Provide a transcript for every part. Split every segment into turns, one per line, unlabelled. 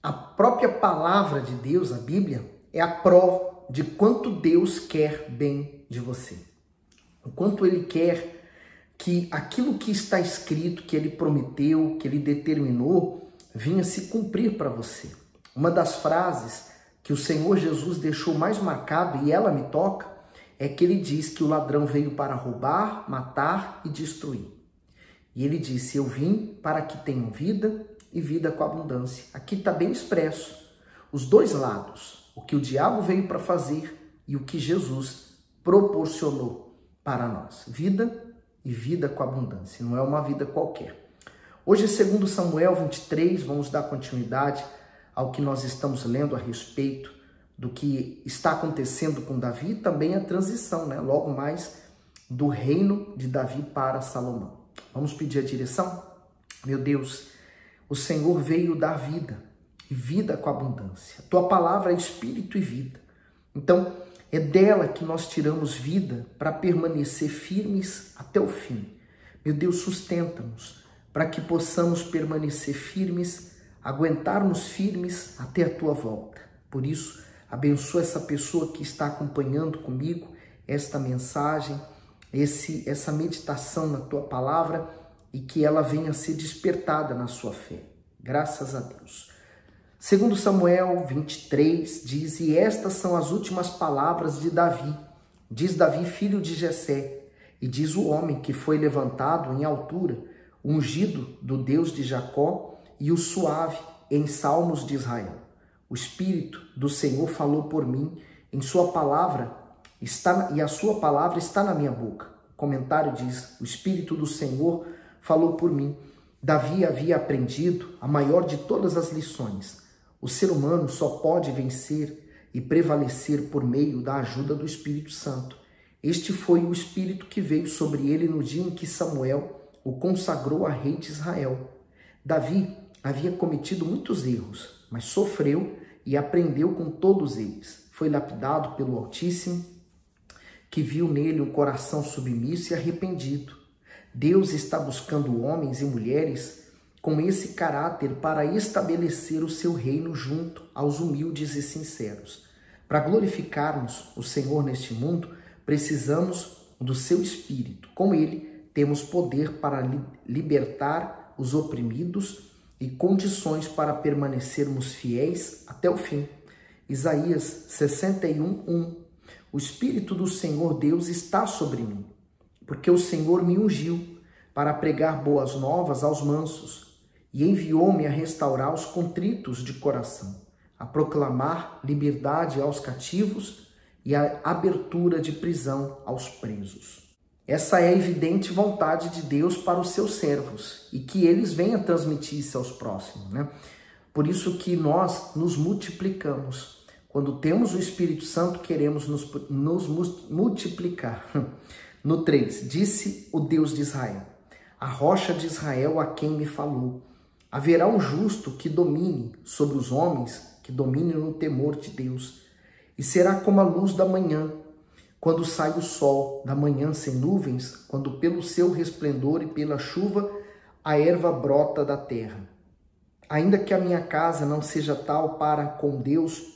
A própria palavra de Deus, a Bíblia, é a prova de quanto Deus quer bem de você. O quanto Ele quer que aquilo que está escrito, que Ele prometeu, que Ele determinou, vinha se cumprir para você. Uma das frases que o Senhor Jesus deixou mais marcado, e ela me toca, é que Ele diz que o ladrão veio para roubar, matar e destruir. E Ele disse, eu vim para que tenham vida e vida com abundância. Aqui está bem expresso os dois lados, o que o diabo veio para fazer e o que Jesus proporcionou para nós. Vida e vida com abundância, não é uma vida qualquer. Hoje, segundo Samuel 23, vamos dar continuidade ao que nós estamos lendo a respeito do que está acontecendo com Davi e também a transição, logo mais, do reino de Davi para Salomão. Vamos pedir a direção? Meu Deus, o Senhor veio dar vida e vida com abundância. A tua palavra é espírito e vida. Então, é dela que nós tiramos vida para permanecer firmes até o fim. Meu Deus, sustenta-nos para que possamos permanecer firmes, aguentarmos firmes até a tua volta. Por isso, abençoa essa pessoa que está acompanhando comigo esta mensagem, essa meditação na tua palavra e que ela venha a ser despertada na sua fé. Graças a Deus. Segundo Samuel 23 diz, e estas são as últimas palavras de Davi. Diz Davi, filho de Jessé, e diz o homem que foi levantado em altura, ungido do Deus de Jacó e o suave em salmos de Israel. O Espírito do Senhor falou por mim, em sua palavra e a sua palavra está na minha boca. O comentário diz, o Espírito do Senhor falou por mim. Davi havia aprendido a maior de todas as lições. O ser humano só pode vencer e prevalecer por meio da ajuda do Espírito Santo. Este foi o Espírito que veio sobre ele no dia em que Samuel o consagrou a rei de Israel. Davi havia cometido muitos erros, mas sofreu e aprendeu com todos eles. Foi lapidado pelo Altíssimo, que viu nele um coração submisso e arrependido. Deus está buscando homens e mulheres com esse caráter para estabelecer o seu reino junto aos humildes e sinceros. Para glorificarmos o Senhor neste mundo, precisamos do seu Espírito. Com ele, temos poder para libertar os oprimidos e condições para permanecermos fiéis até o fim. Isaías 61:1. O Espírito do Senhor Deus está sobre mim, porque o Senhor me ungiu para pregar boas novas aos mansos e enviou-me a restaurar os contritos de coração, a proclamar liberdade aos cativos e a abertura de prisão aos presos. Essa é a evidente vontade de Deus para os seus servos e que eles venham transmitir isso aos próximos, Por isso que nós nos multiplicamos. Quando temos o Espírito Santo, queremos nos multiplicar. No 3, disse o Deus de Israel, a rocha de Israel a quem me falou. Haverá um justo que domine sobre os homens, que domine no temor de Deus. E será como a luz da manhã, quando sai o sol, da manhã sem nuvens, quando pelo seu resplendor e pela chuva a erva brota da terra. Ainda que a minha casa não seja tal para com Deus,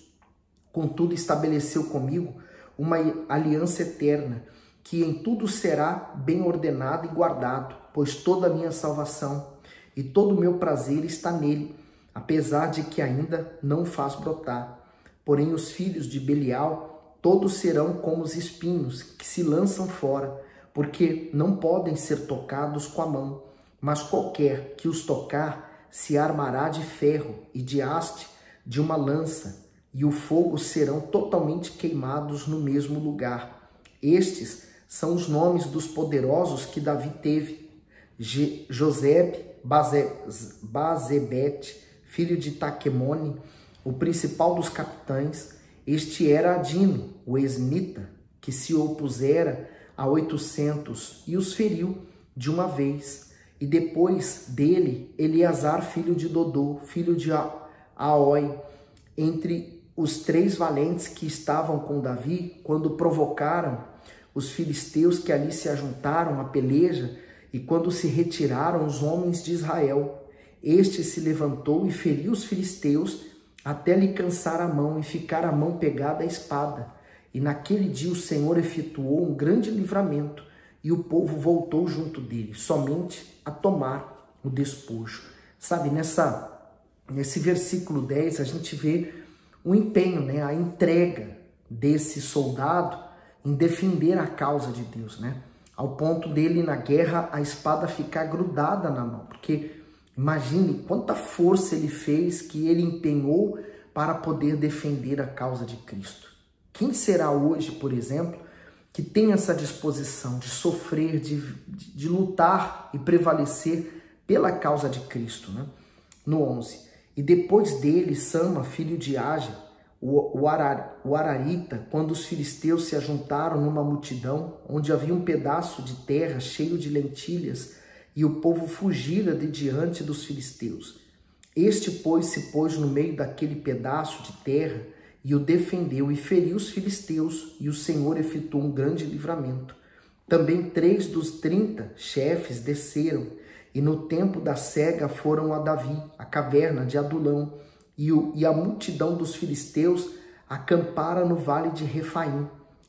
contudo estabeleceu comigo uma aliança eterna, que em tudo será bem ordenado e guardado, pois toda a minha salvação e todo o meu prazer está nele, apesar de que ainda não o faz brotar. Porém os filhos de Belial, todos serão como os espinhos que se lançam fora, porque não podem ser tocados com a mão, mas qualquer que os tocar se armará de ferro e de haste de uma lança, e o fogo serão totalmente queimados no mesmo lugar. Estes são os nomes dos poderosos que Davi teve. Josebe, Bazebete, filho de Taquemone, o principal dos capitães. Este era Adino, o esmita, que se opusera a 800 e os feriu de uma vez. E depois dele, Eleazar, filho de Dodô, filho de Aoi, entre os 3 valentes que estavam com Davi, quando provocaram os filisteus que ali se ajuntaram à peleja, e quando se retiraram os homens de Israel, este se levantou e feriu os filisteus até lhe cansar a mão e ficar a mão pegada à espada. E naquele dia o Senhor efetuou um grande livramento, e o povo voltou junto dele, somente a tomar o despojo. Sabe, nesse versículo 10, a gente vê o empenho, né, a entrega desse soldado em defender a causa de Deus, né? Ao ponto dele, na guerra, a espada ficar grudada na mão. Porque imagine quanta força ele fez, que ele empenhou para poder defender a causa de Cristo. Quem será hoje, por exemplo, que tem essa disposição de sofrer, de lutar e prevalecer pela causa de Cristo, né? No 11. E depois dele, Sama, filho de Age, o Ararita, quando os filisteus se ajuntaram numa multidão, onde havia um pedaço de terra cheio de lentilhas, e o povo fugira de diante dos filisteus. Este, pois, se pôs no meio daquele pedaço de terra, e o defendeu, e feriu os filisteus, e o Senhor efetuou um grande livramento. Também 3 dos 30 chefes desceram, e no tempo da cega foram a Davi, a caverna de Adulão, e a multidão dos filisteus acampara no vale de Refaim.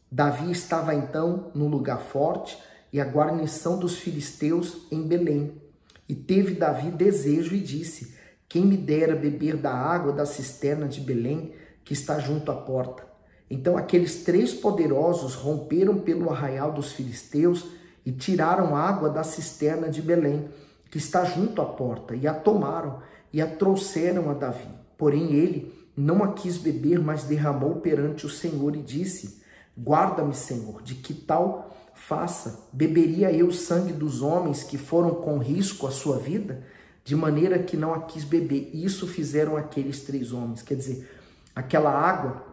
Davi estava então no lugar forte, e a guarnição dos filisteus em Belém. E teve Davi desejo e disse: quem me dera beber da água da cisterna de Belém, que está junto à porta. Então aqueles 3 poderosos romperam pelo arraial dos filisteus e tiraram água da cisterna de Belém, que está junto à porta, e a tomaram e a trouxeram a Davi. Porém ele não a quis beber, mas derramou perante o Senhor e disse: guarda-me, Senhor, de que tal faça? Beberia eu o sangue dos homens que foram com risco à sua vida? De maneira que não a quis beber. Isso fizeram aqueles 3 homens. Quer dizer, aquela água,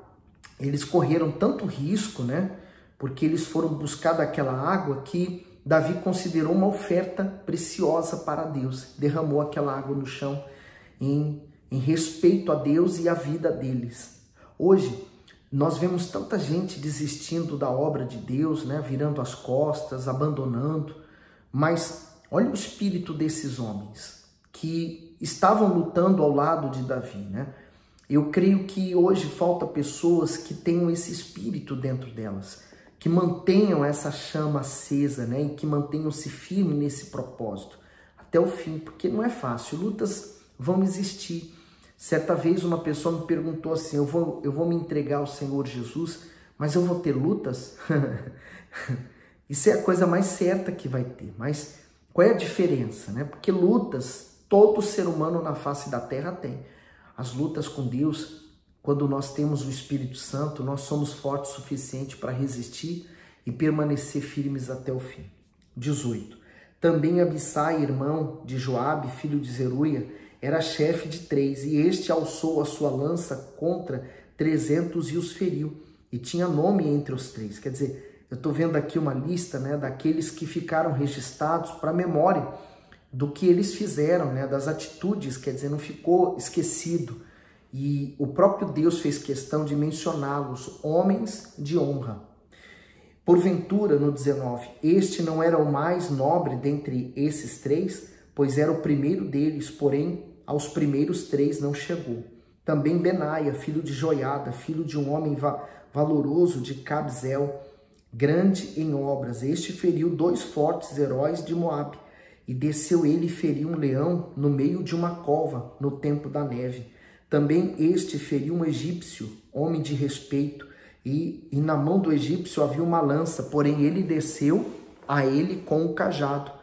eles correram tanto risco, né? Porque eles foram buscar daquela água que Davi considerou uma oferta preciosa para Deus. Derramou aquela água no chão em respeito a Deus e à vida deles. Hoje, nós vemos tanta gente desistindo da obra de Deus, né? Virando as costas, abandonando. Mas olha o espírito desses homens que estavam lutando ao lado de Davi, né? Eu creio que hoje falta pessoas que tenham esse espírito dentro delas, que mantenham essa chama acesa, né? E que mantenham-se firmes nesse propósito até o fim, porque não é fácil, lutas vão existir. Certa vez uma pessoa me perguntou assim: eu vou me entregar ao Senhor Jesus, mas eu vou ter lutas? Isso é a coisa mais certa que vai ter, mas qual é a diferença, né? Porque lutas todo ser humano na face da terra tem. As lutas com Deus, quando nós temos o Espírito Santo, nós somos fortes o suficiente para resistir e permanecer firmes até o fim. 18. Também Abissai, irmão de Joabe, filho de Zeruia, era chefe de 3, e este alçou a sua lança contra 300 e os feriu, e tinha nome entre os 3. Quer dizer, eu estou vendo aqui uma lista, né, daqueles que ficaram registrados para a memória do que eles fizeram, né, das atitudes, quer dizer, não ficou esquecido. E o próprio Deus fez questão de mencioná-los, homens de honra. Porventura, no 19, este não era o mais nobre dentre esses 3, pois era o primeiro deles, porém aos primeiros 3 não chegou. Também Benaia, filho de Joiada, filho de um homem valoroso de Cabzel, grande em obras, este feriu 2 fortes heróis de Moabe, e desceu ele e feriu um leão no meio de uma cova, no tempo da neve. Também este feriu um egípcio, homem de respeito, e na mão do egípcio havia uma lança, porém ele desceu a ele com o cajado,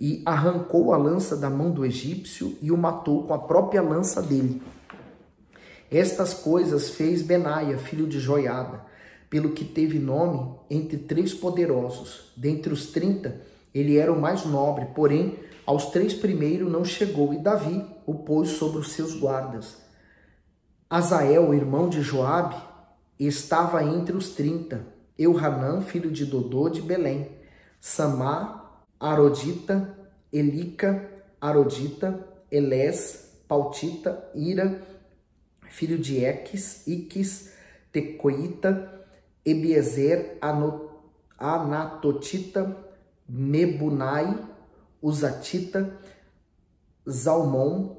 e arrancou a lança da mão do egípcio e o matou com a própria lança dele. Estas coisas fez Benaia, filho de Joiada, pelo que teve nome entre 3 poderosos. Dentre os 30, ele era o mais nobre, porém aos 3 primeiros não chegou, e Davi o pôs sobre os seus guardas. Azael, irmão de Joabe, estava entre os 30. Euhanã, filho de Dodô, de Belém. Samá, Arodita, Elica, Arodita, Elés, Pautita, Ira, filho de Iques, Tecoíta, Ebiezer, Anatotita, Mebunai, Uzatita, Zalmon,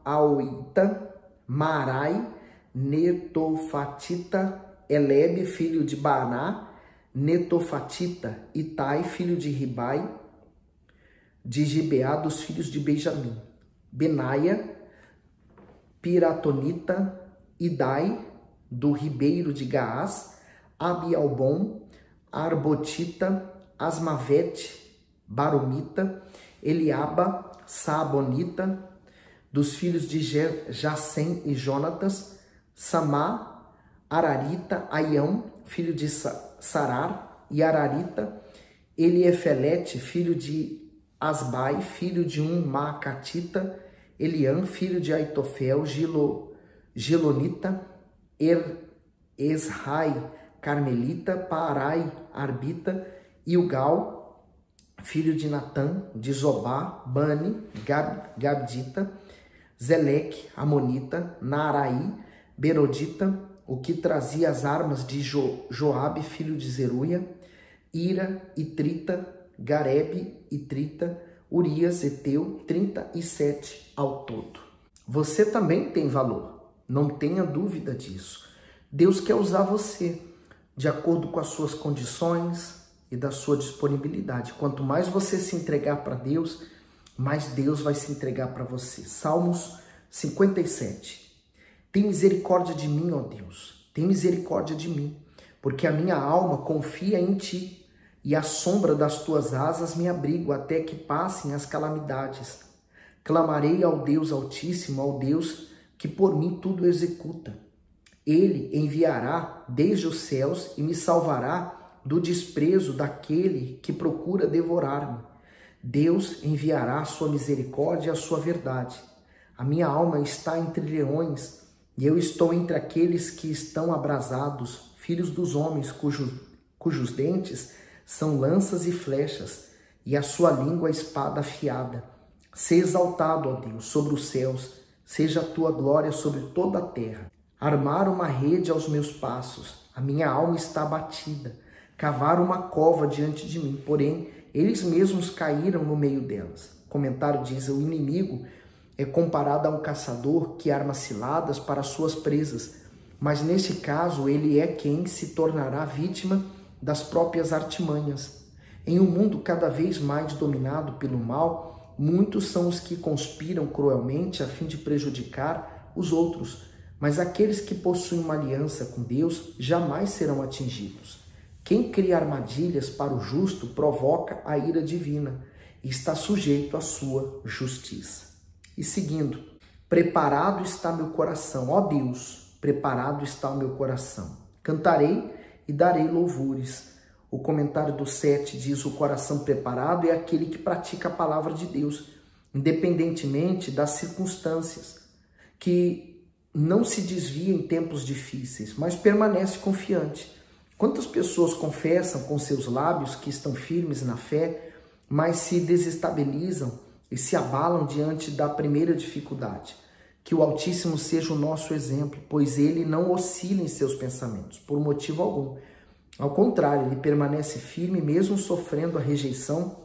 Aoita, Marai, netofatita, Elebe, filho de Baaná, netofatita, Itai, filho de Ribai, de Gibeá, dos filhos de Benjamim, Benaia, Piratonita, Idai, do ribeiro de Gaás, Abialbom, Arbotita, Asmavete, Baromita, Eliaba, Saabonita, dos filhos de Jacém e Jonatas, Samá, Ararita, Aião, filho de Sarar, e Ararita, Eliefelete, filho de Asbai, filho de Maacatita, Eliam, filho de Aitofel, Gilonita, Esrai, Carmelita, Paarai, Arbita, Ilgal, filho de Natã, de Zobá, Bani, Gabdita, Zeleque, Amonita, Naaraí, Berodita, o que trazia as armas de Joabe, filho de Zeruia, Ira, Itrita, Garebe, Itrita, Urias, Eteu, 37 ao todo. Você também tem valor, não tenha dúvida disso. Deus quer usar você de acordo com as suas condições e da sua disponibilidade. Quanto mais você se entregar para Deus, mais Deus vai se entregar para você. Salmos 57. Tem misericórdia de mim, ó Deus, tem misericórdia de mim, porque a minha alma confia em ti, e à sombra das tuas asas me abrigo até que passem as calamidades. Clamarei ao Deus Altíssimo, ao Deus que por mim tudo executa. Ele enviará desde os céus e me salvará do desprezo daquele que procura devorar-me. Deus enviará a sua misericórdia e a sua verdade. A minha alma está entre leões, e eu estou entre aqueles que estão abrasados, filhos dos homens, cujos dentes são lanças e flechas, e a sua língua espada afiada. Seja exaltado, ó Deus, sobre os céus, seja a tua glória sobre toda a terra. Armaram uma rede aos meus passos, a minha alma está abatida. Cavaram uma cova diante de mim, porém, eles mesmos caíram no meio delas. O comentário diz: o inimigo é comparado a um caçador que arma ciladas para suas presas, mas neste caso ele é quem se tornará vítima das próprias artimanhas. Em um mundo cada vez mais dominado pelo mal, muitos são os que conspiram cruelmente a fim de prejudicar os outros, mas aqueles que possuem uma aliança com Deus jamais serão atingidos. Quem cria armadilhas para o justo provoca a ira divina e está sujeito à sua justiça. E seguindo, preparado está meu coração, ó Deus, preparado está o meu coração. Cantarei e darei louvores. O comentário do 7 diz: o coração preparado é aquele que pratica a palavra de Deus, independentemente das circunstâncias, que não se desvia em tempos difíceis, mas permanece confiante. Quantas pessoas confessam com seus lábios que estão firmes na fé, mas se desestabilizam e se abalam diante da primeira dificuldade? Que o Altíssimo seja o nosso exemplo, pois ele não oscila em seus pensamentos, por motivo algum. Ao contrário, ele permanece firme mesmo sofrendo a rejeição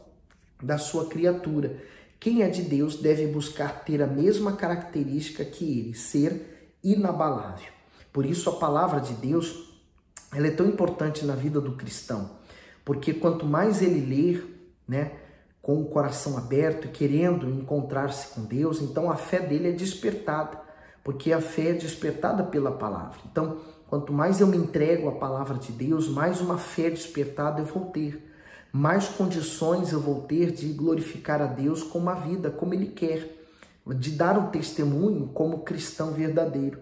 da sua criatura. Quem é de Deus deve buscar ter a mesma característica que ele, ser inabalável. Por isso a palavra de Deus, ela é tão importante na vida do cristão, porque quanto mais ele ler, com o coração aberto e querendo encontrar-se com Deus, então a fé dele é despertada, porque a fé é despertada pela palavra. Então, quanto mais eu me entrego à palavra de Deus, mais uma fé despertada eu vou ter, mais condições eu vou ter de glorificar a Deus com uma vida como Ele quer, de dar um testemunho como cristão verdadeiro.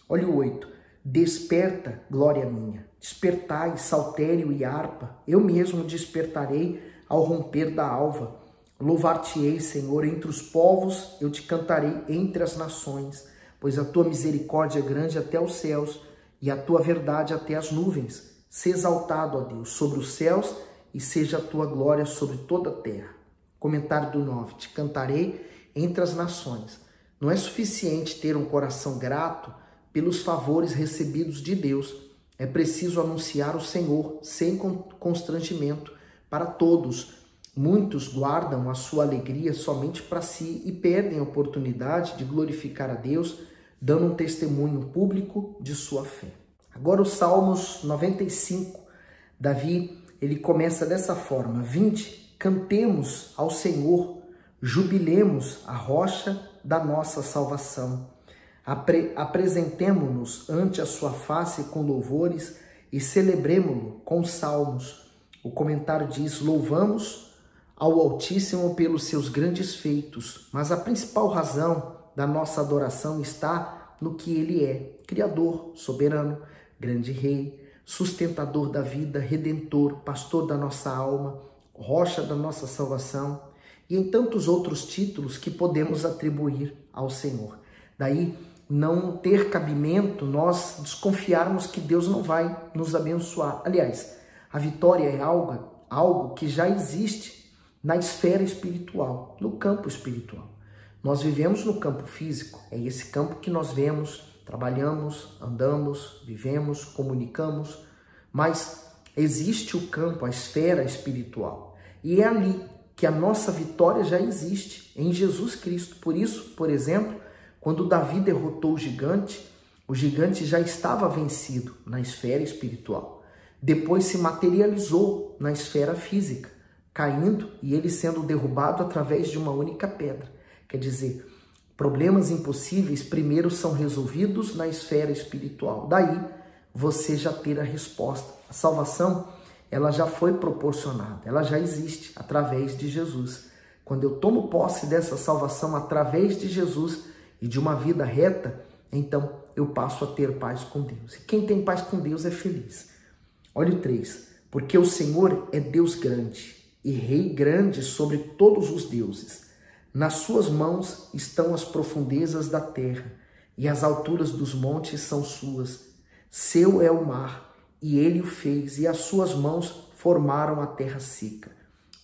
Olha o 8. Desperta, glória minha, despertai, saltério e harpa, eu mesmo despertarei ao romper da alva. Louvar-te-ei, Senhor, entre os povos, eu te cantarei entre as nações, pois a tua misericórdia é grande até os céus e a tua verdade até as nuvens. Seja exaltado, ó Deus, sobre os céus e seja a tua glória sobre toda a terra. Comentário do 9. Te cantarei entre as nações. Não é suficiente ter um coração grato pelos favores recebidos de Deus. É preciso anunciar o Senhor sem constrangimento para todos. Muitos guardam a sua alegria somente para si e perdem a oportunidade de glorificar a Deus dando um testemunho público de sua fé. Agora o Salmos 95, Davi, ele começa dessa forma: vinde, cantemos ao Senhor, jubilemos a rocha da nossa salvação. Apresentemo-nos ante a sua face com louvores e celebremo-lo com salmos. O comentário diz: louvamos ao Altíssimo pelos seus grandes feitos, mas a principal razão da nossa adoração está no que ele é: Criador, soberano, grande Rei, sustentador da vida, Redentor, pastor da nossa alma, rocha da nossa salvação, e em tantos outros títulos que podemos atribuir ao Senhor. Daí não ter cabimento nós desconfiarmos que Deus não vai nos abençoar. Aliás, a vitória é algo que já existe na esfera espiritual, no campo espiritual. Nós vivemos no campo físico, é esse campo que nós vemos, trabalhamos, andamos, vivemos, comunicamos, mas existe o campo, a esfera espiritual. E é ali que a nossa vitória já existe, em Jesus Cristo. Por isso, por exemplo, quando Davi derrotou o gigante já estava vencido na esfera espiritual. Depois se materializou na esfera física, caindo e ele sendo derrubado através de uma única pedra. Quer dizer, problemas impossíveis primeiro são resolvidos na esfera espiritual. Daí você já ter a resposta. A salvação, ela já foi proporcionada, ela já existe através de Jesus. Quando eu tomo posse dessa salvação através de Jesus e de uma vida reta, então eu passo a ter paz com Deus. E quem tem paz com Deus é feliz. Olha o 3. Porque o Senhor é Deus grande e Rei grande sobre todos os deuses. Nas suas mãos estão as profundezas da terra e as alturas dos montes são suas. Seu é o mar e ele o fez e as suas mãos formaram a terra seca.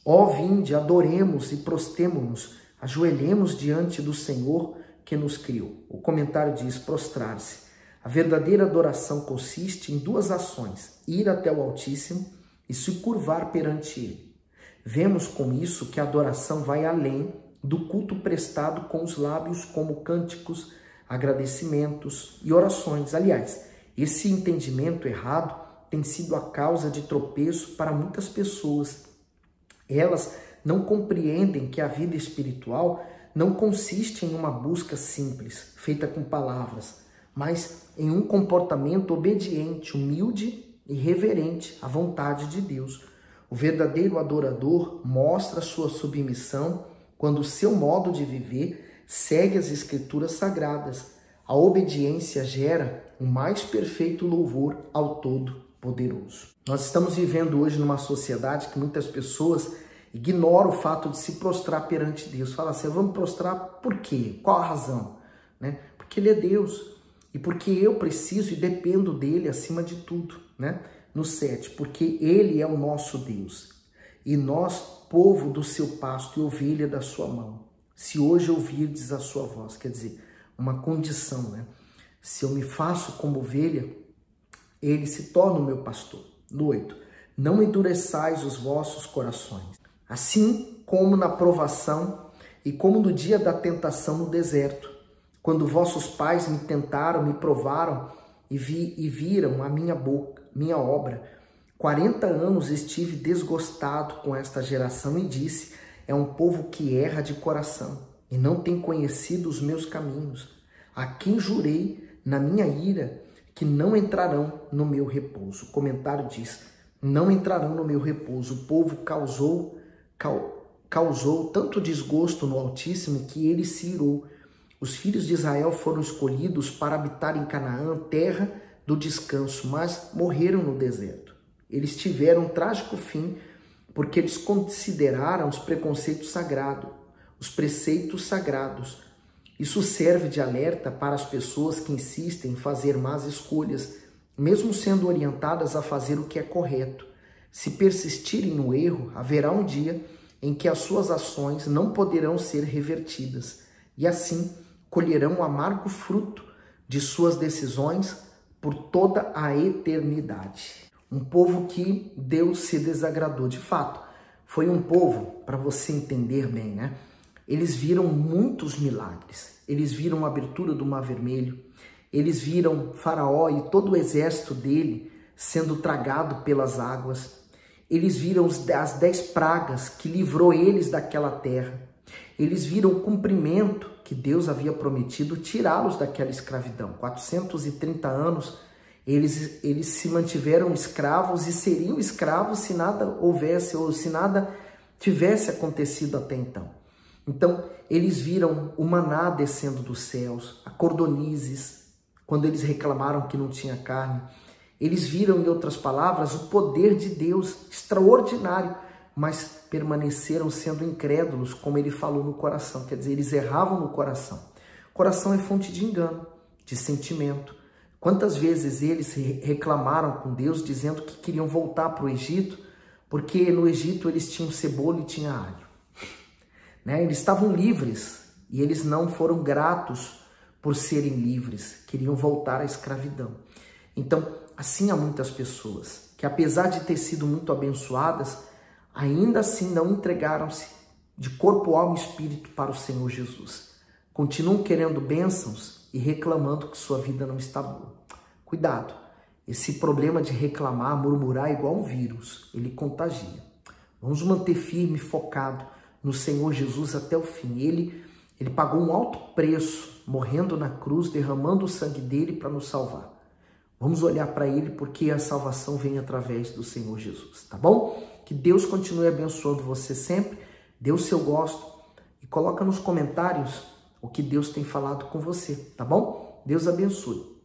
Ó, vinde, adoremos e prostemo-nos, ajoelhemos diante do Senhor que nos criou. O comentário diz: prostrar-se. A verdadeira adoração consiste em duas ações: ir até o Altíssimo e se curvar perante ele. Vemos com isso que a adoração vai além do culto prestado com os lábios, como cânticos, agradecimentos e orações. Aliás, esse entendimento errado tem sido a causa de tropeço para muitas pessoas. Elas não compreendem que a vida espiritual não consiste em uma busca simples, feita com palavras, mas em um comportamento obediente, humilde e reverente à vontade de Deus. O verdadeiro adorador mostra sua submissão quando o seu modo de viver segue as Escrituras Sagradas. A obediência gera o mais perfeito louvor ao Todo-Poderoso. Nós estamos vivendo hoje numa sociedade que muitas pessoas ignoram o fato de se prostrar perante Deus. Fala assim: vamos prostrar por quê? Qual a razão? Porque Ele é Deus e porque eu preciso e dependo dEle acima de tudo. No 7, porque Ele é o nosso Deus e nós, povo do seu pasto e ovelha da sua mão. Se hoje ouvirdes a sua voz, quer dizer, uma condição, Se eu me faço como ovelha, Ele se torna o meu pastor. No 8, não endureçais os vossos corações, assim como na provação e como no dia da tentação no deserto, quando vossos pais me tentaram, me provaram e viram a minha boca, minha obra. 40 anos estive desgostado com esta geração e disse: é um povo que erra de coração e não tem conhecido os meus caminhos, a quem jurei na minha ira que não entrarão no meu repouso. O comentário diz: não entrarão no meu repouso. O povo causou tanto desgosto no Altíssimo que ele se irou. Os filhos de Israel foram escolhidos para habitar em Canaã, terra do descanso, mas morreram no deserto. Eles tiveram um trágico fim porque eles consideraram os preceitos sagrados. Isso serve de alerta para as pessoas que insistem em fazer más escolhas, mesmo sendo orientadas a fazer o que é correto. Se persistirem no erro, haverá um dia em que as suas ações não poderão ser revertidas e assim colherão o amargo fruto de suas decisões por toda a eternidade. Um povo que Deus se desagradou. De fato, foi um povo, para você entender bem, eles viram muitos milagres. Eles viram a abertura do Mar Vermelho, eles viram Faraó e todo o exército dele sendo tragado pelas águas. Eles viram as 10 pragas que livrou eles daquela terra. Eles viram o cumprimento que Deus havia prometido tirá-los daquela escravidão. 430 anos eles se mantiveram escravos e seriam escravos se nada houvesse ou se nada tivesse acontecido até então. Então, eles viram o maná descendo dos céus, a cordonizes, quando eles reclamaram que não tinha carne. Eles viram, em outras palavras, o poder de Deus extraordinário, mas permaneceram sendo incrédulos, como ele falou no coração. Quer dizer, eles erravam no coração. Coração é fonte de engano, de sentimento. Quantas vezes eles reclamaram com Deus, dizendo que queriam voltar para o Egito, porque no Egito eles tinham cebola e tinha alho. Né? Eles estavam livres e eles não foram gratos por serem livres, queriam voltar à escravidão. Então, assim há muitas pessoas que, apesar de ter sido muito abençoadas, ainda assim não entregaram-se de corpo, alma e espírito para o Senhor Jesus. Continuam querendo bênçãos e reclamando que sua vida não está boa. Cuidado, esse problema de reclamar, murmurar é igual um vírus, ele contagia. Vamos manter firme, focado no Senhor Jesus até o fim. Ele pagou um alto preço, morrendo na cruz, derramando o sangue dele para nos salvar. Vamos olhar para ele, porque a salvação vem através do Senhor Jesus, tá bom? Que Deus continue abençoando você sempre, dê o seu gosto e coloca nos comentários o que Deus tem falado com você, tá bom? Deus abençoe.